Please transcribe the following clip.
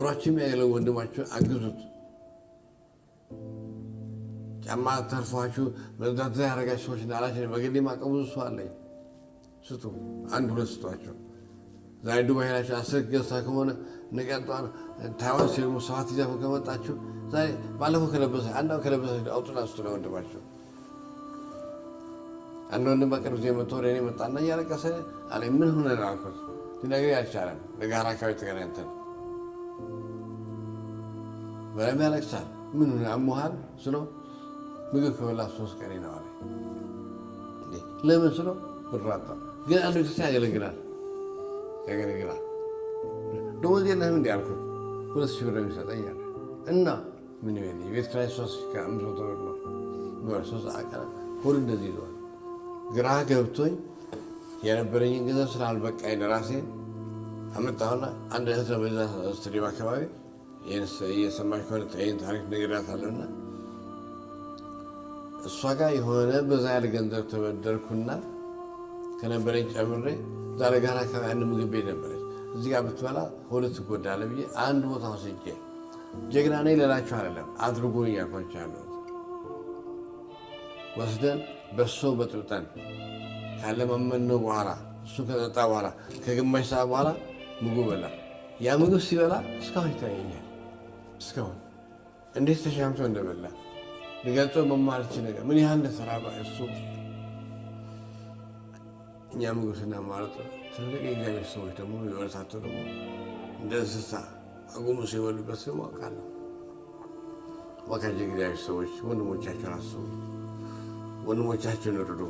ሯችም ያለው ወንድማችሁ አግዙት። ጫማ ተርፏችሁ መዛት ያደረጋችሁ ሰዎች ናላችሁ። በግሌ ማቀ ብዙ ሰው አለኝ። ስጡ፣ አንድ ሁለት ስጧቸው። ዛሬ ዱባይ ሄዳችሁ 10 ገዝታ ከሆነ ንቀጧን ታይዋን ሲልሙ 7 ይዛችሁ ከመጣችሁ ዛሬ ባለፈው ከለበሰ አንዳው ከለበሰ አውጡና ስጡ ለወንድማቸው። አንድ ወንድም በቅርብ ጊዜ መጥቶ ወደ እኔ መጣና እያለቀሰ አለኝ። ምን ሆነ ነው አልኩት። ሊነግረኝ አልቻለም። ለጋራ አካባቢ ተገናኝተን በጣም ያለቅሳል። ምን ሆነ አሞሃል ስለው ምግብ ከበላ 3 ቀን ነው አለኝ። ለምን ስለው ብር አጣ። ግን አንድ ቤተክርስቲያን ያገለግላል ደሞዝ የለህም እንዲ አልኩት። 2,000 ብር የሚሰጠኝ አለ እና ምን ይበል የቤት ኪራይ 3,500 ብር ነው። ሶስት አቀረ ሁሉ እንደዚህ ይዘዋል። ግራ ገብቶኝ የነበረኝን ገንዘብ ስላልበቃኝ ለራሴ አመጣሁና አንድ እህት ነው በዛ ስቱዲዮ አካባቢ እየሰማች ከሆነ ይህን ታሪክ ነግሬያታለሁና እሷ ጋር የሆነ በዛ ያለ ገንዘብ ተበደርኩና ከነበረኝ ጨምሬ ዛሬ ጋር አካባቢ አንድ ምግብ ቤት ነበረች። እዚህ ጋር ብትበላ ሁለት ትጎዳለህ ብዬ አንድ ቦታ ወስጄ ጀግና ነኝ ልላችሁ አይደለም አድርጎኝ እያልኳቸው ያለሁት ወስደን በሶ በጥብጠን ካለማመነው በኋላ እሱ ከጠጣ በኋላ ከግማሽ ሰዓት በኋላ ምግቡ በላ። ያ ምግብ ሲበላ እስካሁን ይታየኛል። እስካሁን እንዴት ተሻምቶ እንደበላ ልገልጸው መማርች ነገር ምን ያህል እንደተራበ እሱ። እኛ ምግብ ስናማርጥ ትልቅ የእግዚአብሔር ሰዎች ደግሞ የበረታቱ ደግሞ እንደ እንስሳ አጉሙ ሲበሉበት ስሙ አውቃለሁ። ወካጅ እግዚአብሔር ሰዎች ወንድሞቻቸውን አስቡ፣ ወንድሞቻቸውን እርዱ።